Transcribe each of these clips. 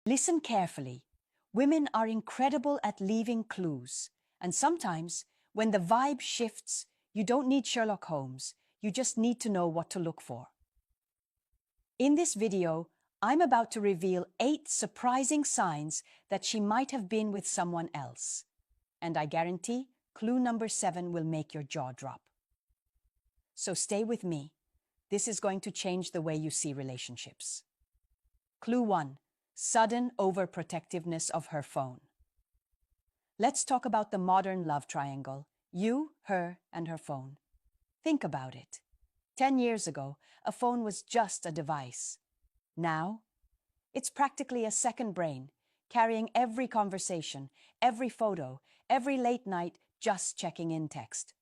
Listen carefully. Women are incredible at leaving clues. And sometimes, when the vibe shifts, you don't need Sherlock Holmes. You just need to know what to look for. In this video, I'm about to reveal 8 surprising signs that she might have been with someone else. And I guarantee clue number 7 will make your jaw drop. So stay with me. This is going to change the way you see relationships. Clue 1. Sudden overprotectiveness of her phone. Let's talk about the modern love triangle. You, her, and her phone. Think about it. 10 years ago, a phone was just a device. Now, it's practically a second brain, carrying every conversation, every photo, every late night just checking in text.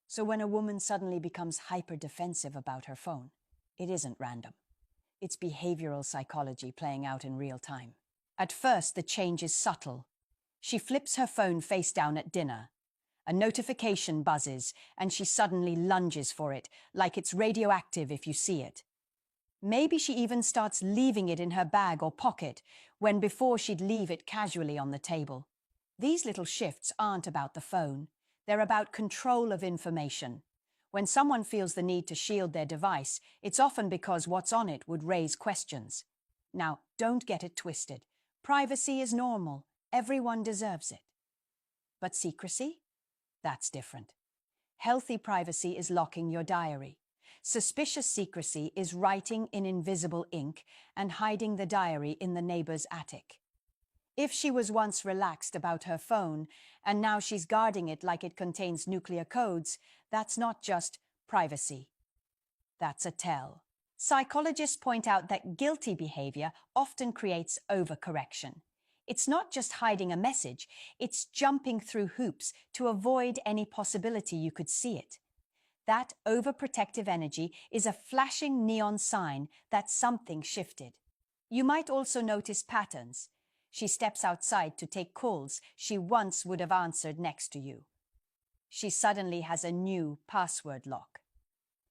So when a woman suddenly becomes hyper-defensive about her phone, it isn't random. It's behavioral psychology playing out in real time. At first, the change is subtle. She flips her phone face down at dinner. A notification buzzes, and she suddenly lunges for it, like it's radioactive if you see it. Maybe she even starts leaving it in her bag or pocket, when before she'd leave it casually on the table. These little shifts aren't about the phone. They're about control of information. When someone feels the need to shield their device, it's often because what's on it would raise questions. Now, don't get it twisted. Privacy is normal. Everyone deserves it. But secrecy? That's different. Healthy privacy is locking your diary. Suspicious secrecy is writing in invisible ink and hiding the diary in the neighbor's attic. If she was once relaxed about her phone, and now she's guarding it like it contains nuclear codes, that's not just privacy. That's a tell. Psychologists point out that guilty behavior often creates overcorrection. It's not just hiding a message, it's jumping through hoops to avoid any possibility you could see it. That overprotective energy is a flashing neon sign that something shifted. You might also notice patterns. She steps outside to take calls she once would have answered next to you. She suddenly has a new password lock.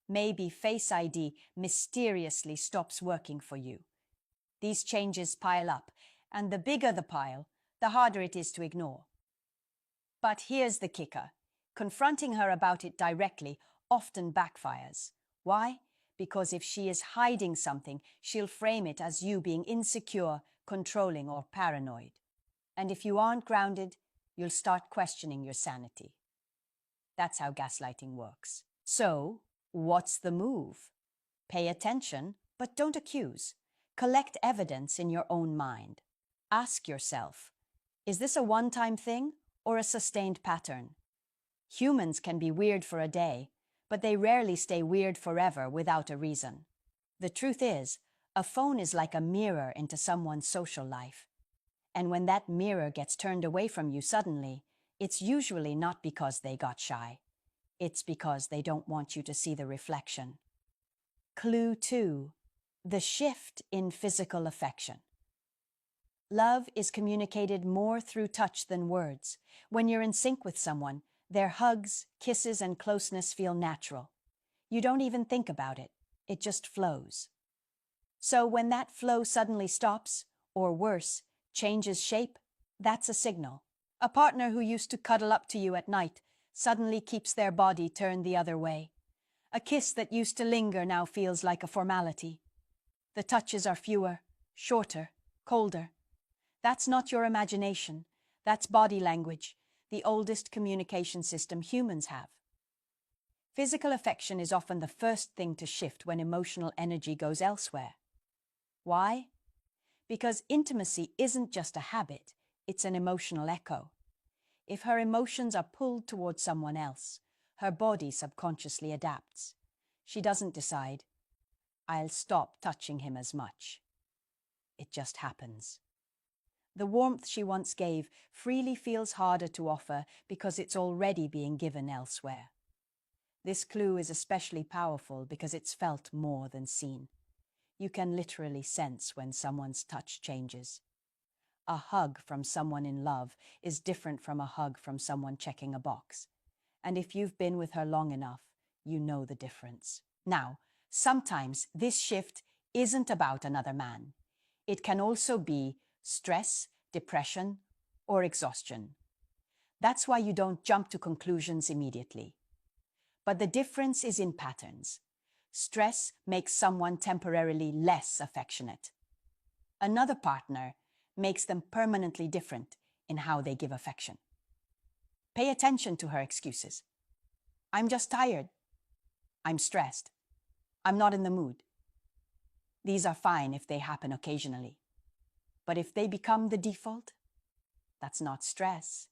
Maybe Face ID mysteriously stops working for you. These changes pile up, and the bigger the pile, the harder it is to ignore. But here's the kicker. Confronting her about it directly often backfires. Why? Because if she is hiding something, she'll frame it as you being insecure, controlling, or paranoid. And if you aren't grounded, you'll start questioning your sanity. That's how gaslighting works. So, what's the move? Pay attention, but don't accuse. Collect evidence in your own mind. Ask yourself, is this a one-time thing or a sustained pattern? Humans can be weird for a day, but they rarely stay weird forever without a reason. The truth is, a phone is like a mirror into someone's social life. And when that mirror gets turned away from you suddenly, it's usually not because they got shy. It's because they don't want you to see the reflection. Clue 2. The shift in physical affection. Love is communicated more through touch than words. When you're in sync with someone, their hugs, kisses, and closeness feel natural. You don't even think about it. It just flows. So when that flow suddenly stops, or worse, changes shape, that's a signal. A partner who used to cuddle up to you at night suddenly keeps their body turned the other way. A kiss that used to linger now feels like a formality. The touches are fewer, shorter, colder. That's not your imagination. That's body language, the oldest communication system humans have. Physical affection is often the first thing to shift when emotional energy goes elsewhere. Why? Because intimacy isn't just a habit, it's an emotional echo. If her emotions are pulled towards someone else, her body subconsciously adapts. She doesn't decide, I'll stop touching him as much. It just happens. The warmth she once gave freely feels harder to offer because it's already being given elsewhere. This clue is especially powerful because it's felt more than seen. You can literally sense when someone's touch changes. A hug from someone in love is different from a hug from someone checking a box. And if you've been with her long enough, you know the difference. Now, sometimes this shift isn't about another man. It can also be stress, depression, or exhaustion. That's why you don't jump to conclusions immediately. But the difference is in patterns. Stress makes someone temporarily less affectionate. Another partner makes them permanently different in how they give affection. Pay attention to her excuses. I'm just tired. I'm stressed. I'm not in the mood. These are fine if they happen occasionally. But if they become the default, that's not stress,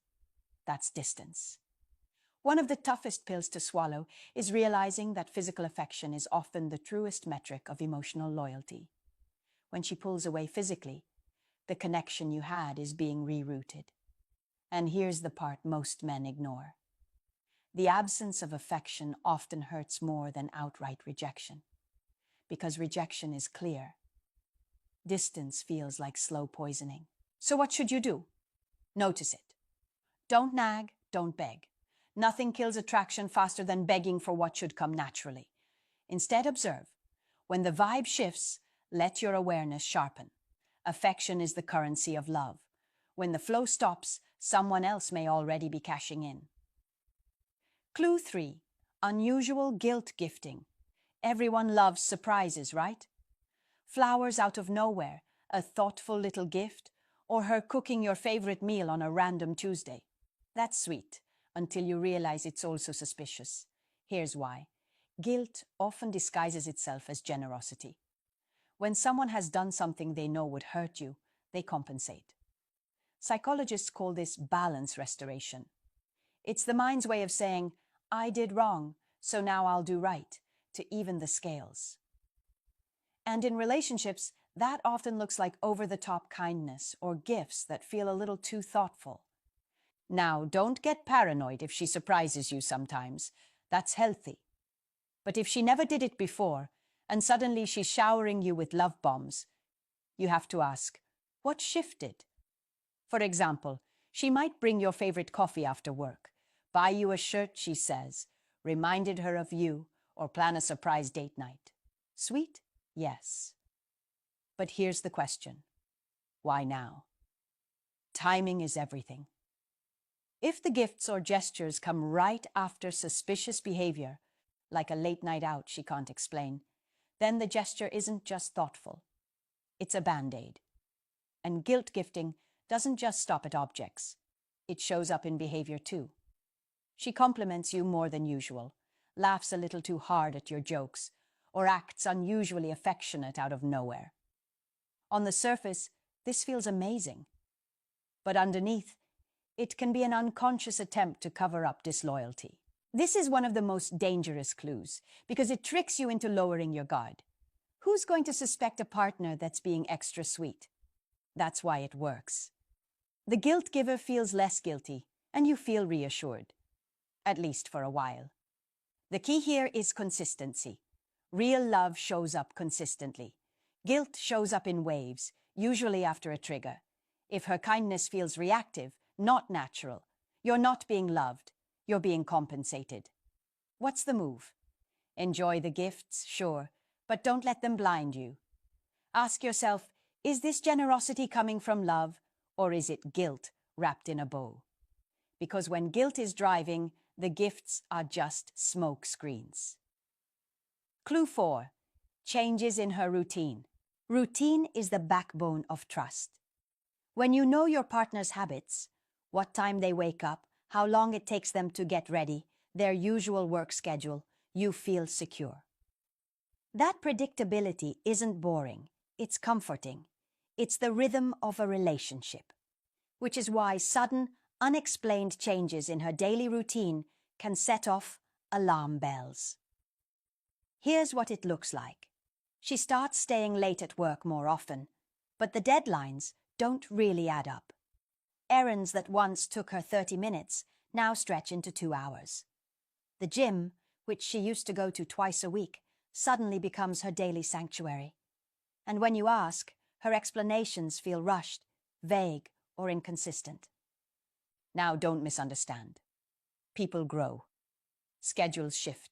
that's distance. One of the toughest pills to swallow is realizing that physical affection is often the truest metric of emotional loyalty. When she pulls away physically, the connection you had is being rerouted. And here's the part most men ignore. The absence of affection often hurts more than outright rejection, because rejection is clear. Distance feels like slow poisoning. So what should you do? Notice it. Don't nag, don't beg. Nothing kills attraction faster than begging for what should come naturally. Instead, observe. When the vibe shifts, let your awareness sharpen. Affection is the currency of love. When the flow stops, someone else may already be cashing in. Clue 3. Unusual guilt gifting. Everyone loves surprises, right? Flowers out of nowhere, a thoughtful little gift, or her cooking your favorite meal on a random Tuesday. That's sweet, until you realize it's also suspicious. Here's why. Guilt often disguises itself as generosity. When someone has done something they know would hurt you, they compensate. Psychologists call this balance restoration. It's the mind's way of saying, I did wrong, so now I'll do right, to even the scales. And in relationships, that often looks like over-the-top kindness or gifts that feel a little too thoughtful. Now, don't get paranoid if she surprises you sometimes. That's healthy. But if she never did it before, and suddenly she's showering you with love bombs, you have to ask, what shifted? For example, she might bring your favorite coffee after work, buy you a shirt she says, reminded her of you, or plan a surprise date night. Sweet? Yes. But here's the question. Why now? Timing is everything. If the gifts or gestures come right after suspicious behavior, like a late night out she can't explain, then the gesture isn't just thoughtful. It's a band-aid. And guilt gifting doesn't just stop at objects. It shows up in behavior too. She compliments you more than usual, laughs a little too hard at your jokes, or acts unusually affectionate out of nowhere. On the surface, this feels amazing. But underneath, it can be an unconscious attempt to cover up disloyalty. This is one of the most dangerous clues, because it tricks you into lowering your guard. Who's going to suspect a partner that's being extra sweet? That's why it works. The guilt giver feels less guilty, and you feel reassured. At least for a while. The key here is consistency. Real love shows up consistently. Guilt shows up in waves, usually after a trigger. If her kindness feels reactive, not natural, you're not being loved, you're being compensated. What's the move? Enjoy the gifts, sure, but don't let them blind you. Ask yourself, is this generosity coming from love, or is it guilt wrapped in a bow? Because when guilt is driving, the gifts are just smoke screens. Clue 4. Changes in her routine. Routine is the backbone of trust. When you know your partner's habits, what time they wake up, how long it takes them to get ready, their usual work schedule, you feel secure. That predictability isn't boring, it's comforting. It's the rhythm of a relationship, which is why sudden, unexplained changes in her daily routine can set off alarm bells. Here's what it looks like. She starts staying late at work more often, but the deadlines don't really add up. Errands that once took her 30 minutes now stretch into 2 hours. The gym, which she used to go to twice a week, suddenly becomes her daily sanctuary. And when you ask, her explanations feel rushed, vague, or inconsistent. Now, don't misunderstand. People grow. Schedules shift.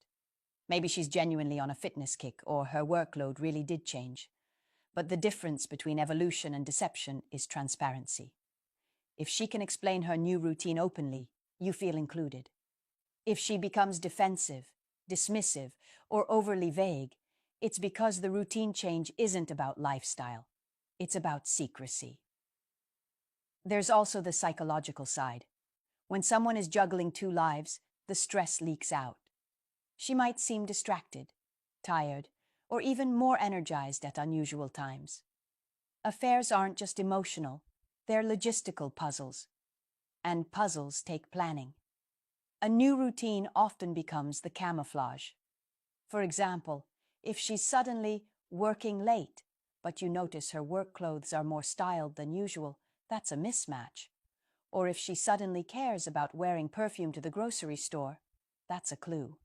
Maybe she's genuinely on a fitness kick, or her workload really did change. But the difference between evolution and deception is transparency. If she can explain her new routine openly, you feel included. If she becomes defensive, dismissive, or overly vague, it's because the routine change isn't about lifestyle. It's about secrecy. There's also the psychological side. When someone is juggling two lives, the stress leaks out. She might seem distracted, tired, or even more energized at unusual times. Affairs aren't just emotional, they're logistical puzzles. And puzzles take planning. A new routine often becomes the camouflage. For example, if she's suddenly working late, but you notice her work clothes are more styled than usual, that's a mismatch. Or if she suddenly cares about wearing perfume to the grocery store, that's a clue.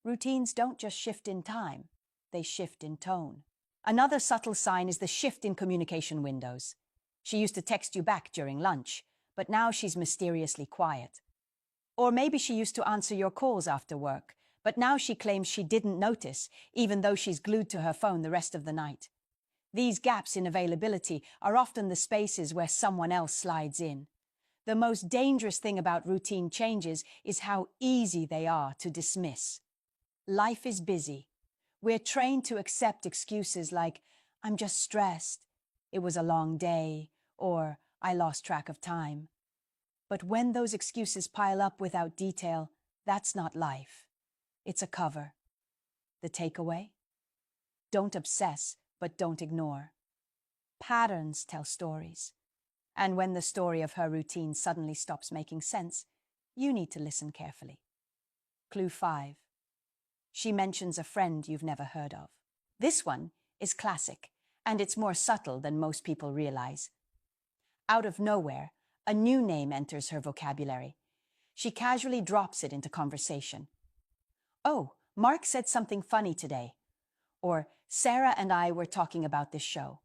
Routines don't just shift in time, they shift in tone. Another subtle sign is the shift in communication windows. She used to text you back during lunch, but now she's mysteriously quiet. Or maybe she used to answer your calls after work, but now she claims she didn't notice, even though she's glued to her phone the rest of the night. These gaps in availability are often the spaces where someone else slides in. The most dangerous thing about routine changes is how easy they are to dismiss. Life is busy. We're trained to accept excuses like, I'm just stressed, it was a long day, or I lost track of time. But when those excuses pile up without detail, that's not life. It's a cover. The takeaway? Don't obsess, but don't ignore. Patterns tell stories. And when the story of her routine suddenly stops making sense, you need to listen carefully. Clue 5. She mentions a friend you've never heard of. This one is classic, and it's more subtle than most people realize. Out of nowhere, a new name enters her vocabulary. She casually drops it into conversation. Oh, Mark said something funny today. Or Sarah and I were talking about this show.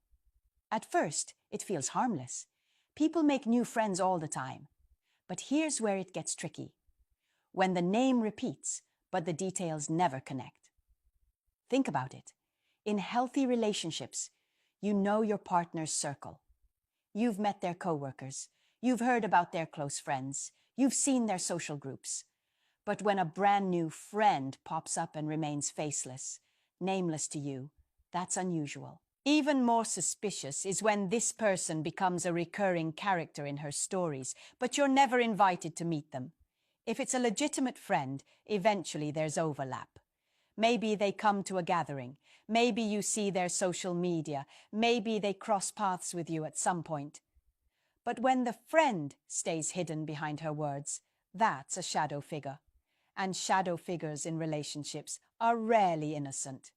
At first, it feels harmless. People make new friends all the time. But here's where it gets tricky. When the name repeats, but the details never connect. Think about it. In healthy relationships, you know your partner's circle. You've met their coworkers. You've heard about their close friends. You've seen their social groups. But when a brand new friend pops up and remains faceless, nameless to you, that's unusual. Even more suspicious is when this person becomes a recurring character in her stories, but you're never invited to meet them. If it's a legitimate friend, eventually there's overlap. Maybe they come to a gathering. Maybe you see their social media. Maybe they cross paths with you at some point. But when the friend stays hidden behind her words, that's a shadow figure. And shadow figures in relationships are rarely innocent.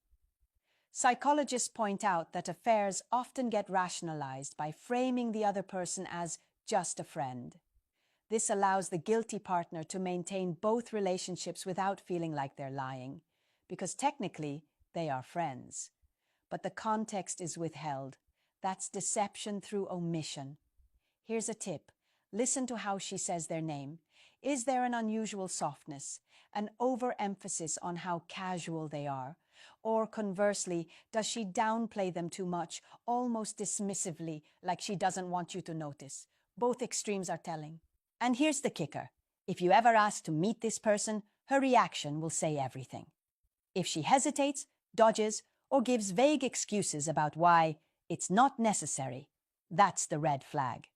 Psychologists point out that affairs often get rationalized by framing the other person as just a friend. This allows the guilty partner to maintain both relationships without feeling like they're lying, because technically they are friends. But the context is withheld. That's deception through omission. Here's a tip. Listen to how she says their name. Is there an unusual softness, an overemphasis on how casual they are? Or conversely, does she downplay them too much, almost dismissively, like she doesn't want you to notice? Both extremes are telling. And here's the kicker. If you ever ask to meet this person, her reaction will say everything. If she hesitates, dodges, or gives vague excuses about why it's not necessary, that's the red flag.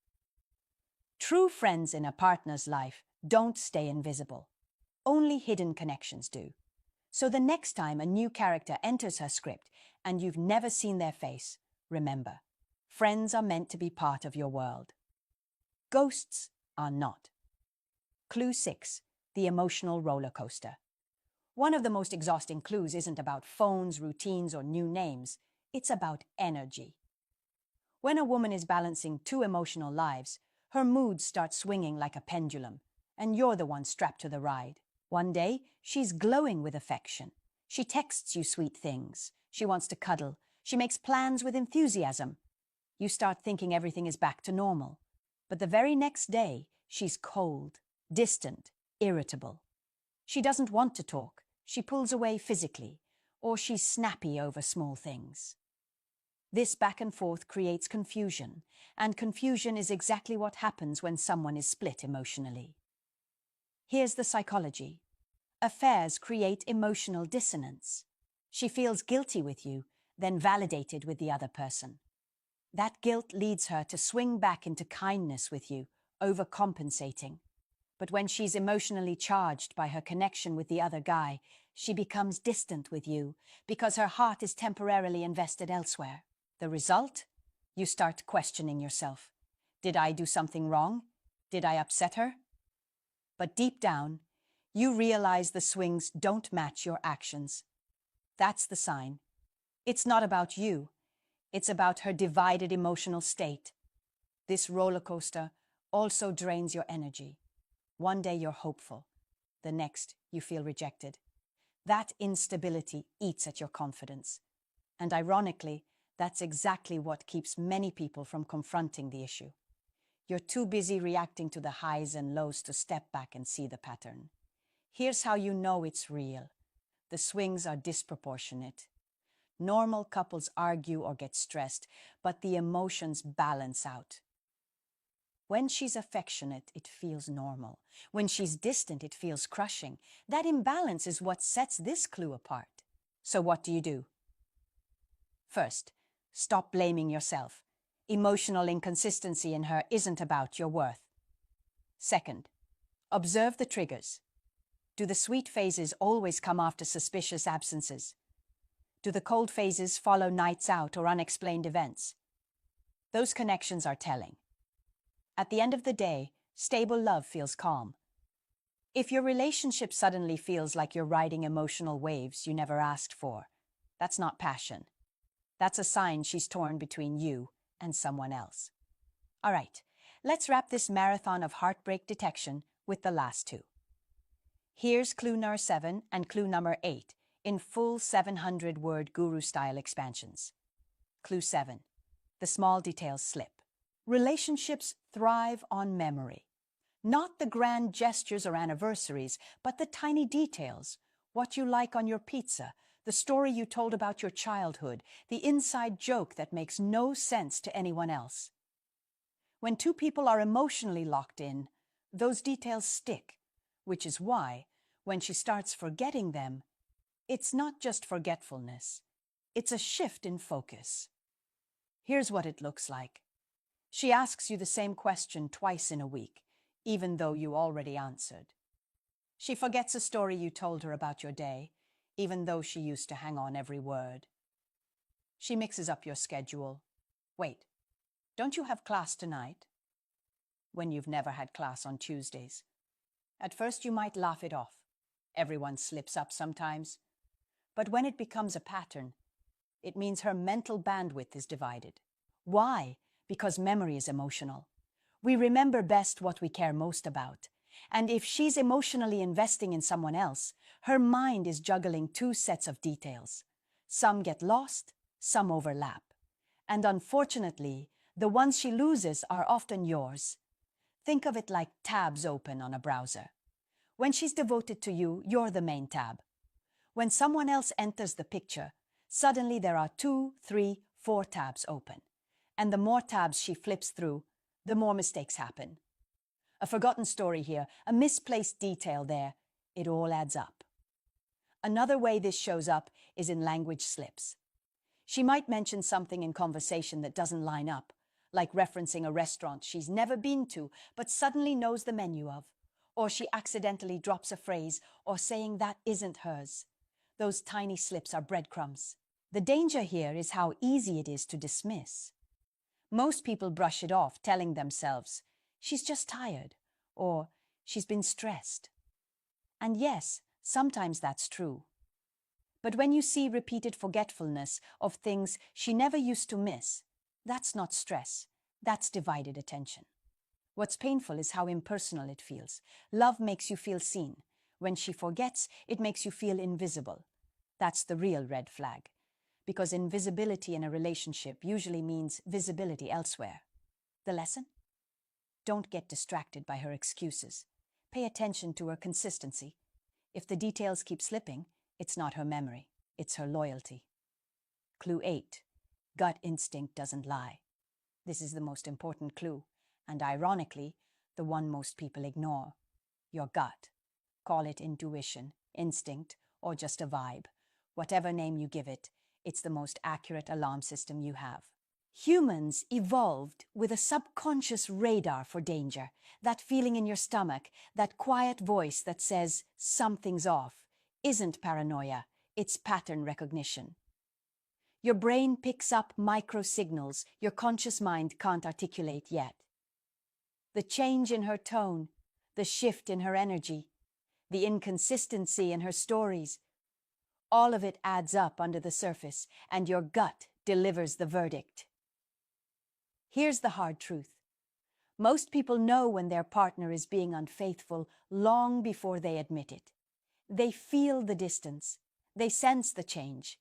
True friends in a partner's life don't stay invisible. Only hidden connections do. So the next time a new character enters her script and you've never seen their face, remember, friends are meant to be part of your world. Ghosts are not. Clue 6, the emotional roller coaster. One of the most exhausting clues isn't about phones, routines, or new names. It's about energy. When a woman is balancing two emotional lives, her moods start swinging like a pendulum, and you're the one strapped to the ride. One day, she's glowing with affection. She texts you sweet things. She wants to cuddle. She makes plans with enthusiasm. You start thinking everything is back to normal. But the very next day, she's cold, distant, irritable. She doesn't want to talk. She pulls away physically, or she's snappy over small things. This back and forth creates confusion, and confusion is exactly what happens when someone is split emotionally. Here's the psychology. Affairs create emotional dissonance. She feels guilty with you, then validated with the other person. That guilt leads her to swing back into kindness with you, overcompensating. But when she's emotionally charged by her connection with the other guy, she becomes distant with you because her heart is temporarily invested elsewhere. The result? You start questioning yourself. Did I do something wrong? Did I upset her? But deep down, you realize the swings don't match your actions. That's the sign. It's not about you. It's about her divided emotional state. This roller coaster also drains your energy. One day you're hopeful. The next, you feel rejected. That instability eats at your confidence. And ironically, that's exactly what keeps many people from confronting the issue. You're too busy reacting to the highs and lows to step back and see the pattern. Here's how you know it's real. The swings are disproportionate. Normal couples argue or get stressed, but the emotions balance out. When she's affectionate, it feels normal. When she's distant, it feels crushing. That imbalance is what sets this clue apart. So what do? First, stop blaming yourself. Emotional inconsistency in her isn't about your worth. Second, observe the triggers. Do the sweet phases always come after suspicious absences? Do the cold phases follow nights out or unexplained events? Those connections are telling. At the end of the day, stable love feels calm. If your relationship suddenly feels like you're riding emotional waves you never asked for, that's not passion. That's a sign she's torn between you and someone else. All right, let's wrap this marathon of heartbreak detection with the last two. Here's clue number 7 and clue number 8 in full 700-word guru-style expansions. Clue 7. The small details slip. Relationships thrive on memory. Not the grand gestures or anniversaries, but the tiny details. What you like on your pizza, the story you told about your childhood, the inside joke that makes no sense to anyone else. When two people are emotionally locked in, those details stick, which is why, when she starts forgetting them, it's not just forgetfulness. It's a shift in focus. Here's what it looks like. She asks you the same question twice in a week, even though you already answered. She forgets a story you told her about your day, even though she used to hang on every word. She mixes up your schedule. Wait, don't you have class tonight? When you've never had class on Tuesdays. At first you might laugh it off. Everyone slips up sometimes. But when it becomes a pattern, it means her mental bandwidth is divided. Why? Because memory is emotional. We remember best what we care most about. And if she's emotionally investing in someone else, her mind is juggling two sets of details. Some get lost, some overlap. And unfortunately, the ones she loses are often yours. Think of it like tabs open on a browser. When she's devoted to you, you're the main tab. When someone else enters the picture, suddenly there are 2, 3, 4 tabs open. And the more tabs she flips through, the more mistakes happen. A forgotten story here, a misplaced detail there. It all adds up. Another way this shows up is in language slips. She might mention something in conversation that doesn't line up, like referencing a restaurant she's never been to but suddenly knows the menu of. Or she accidentally drops a phrase or saying that isn't hers. Those tiny slips are breadcrumbs. The danger here is how easy it is to dismiss. Most people brush it off, telling themselves, she's just tired, or she's been stressed. And yes, sometimes that's true. But when you see repeated forgetfulness of things she never used to miss, that's not stress, that's divided attention. What's painful is how impersonal it feels. Love makes you feel seen. When she forgets, it makes you feel invisible. That's the real red flag. Because invisibility in a relationship usually means visibility elsewhere. The lesson? Don't get distracted by her excuses. Pay attention to her consistency. If the details keep slipping, it's not her memory, it's her loyalty. Clue 8. gut instinct doesn't lie. This is the most important clue, and ironically, the one most people ignore. Your gut. Call it intuition, instinct, or just a vibe. Whatever name you give it, it's the most accurate alarm system you have. Humans evolved with a subconscious radar for danger, that feeling in your stomach, that quiet voice that says something's off, isn't paranoia, it's pattern recognition. Your brain picks up micro signals your conscious mind can't articulate yet. The change in her tone, the shift in her energy, the inconsistency in her stories, all of it adds up under the surface, and your gut delivers the verdict. Here's the hard truth. Most people know when their partner is being unfaithful long before they admit it. They feel the distance. They sense the change.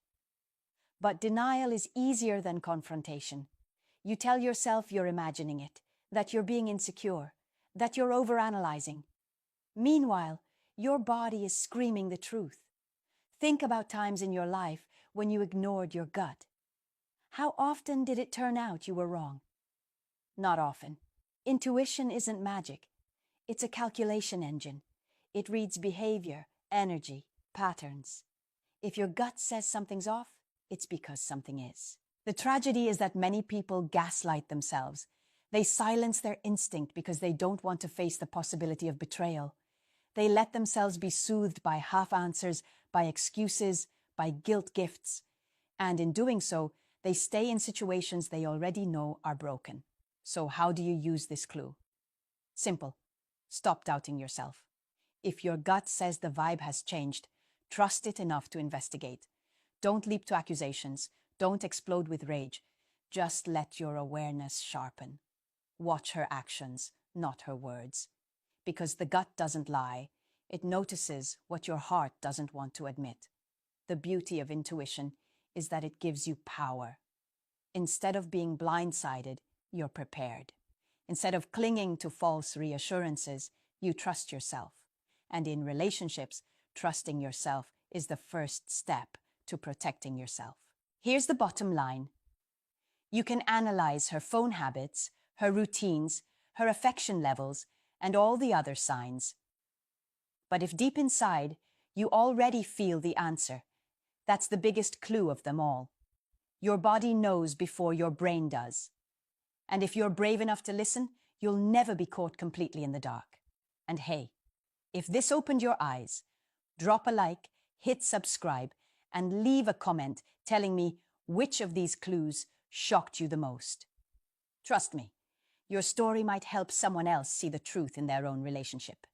But denial is easier than confrontation. You tell yourself you're imagining it, that you're being insecure, that you're overanalyzing. Meanwhile, your body is screaming the truth. Think about times in your life when you ignored your gut. How often did it turn out you were wrong? Not often. Intuition isn't magic. It's a calculation engine. It reads behavior, energy, patterns. If your gut says something's off, it's because something is. The tragedy is that many people gaslight themselves. They silence their instinct because they don't want to face the possibility of betrayal. They let themselves be soothed by half answers, by excuses, by guilt gifts. And in doing so, they stay in situations they already know are broken. So how do you use this clue? Simple. Stop doubting yourself. If your gut says the vibe has changed, trust it enough to investigate. Don't leap to accusations. Don't explode with rage. Just let your awareness sharpen. Watch her actions, not her words. Because the gut doesn't lie. It notices what your heart doesn't want to admit. The beauty of intuition is that it gives you power. Instead of being blindsided, you're prepared. Instead of clinging to false reassurances, you trust yourself. And in relationships, trusting yourself is the first step to protecting yourself. Here's the bottom line. You can analyze her phone habits, her routines, her affection levels, and all the other signs. But if deep inside, you already feel the answer, that's the biggest clue of them all. Your body knows before your brain does. And if you're brave enough to listen, you'll never be caught completely in the dark. And hey, if this opened your eyes, drop a like, hit subscribe, and leave a comment telling me which of these clues shocked you the most. Trust me, your story might help someone else see the truth in their own relationship.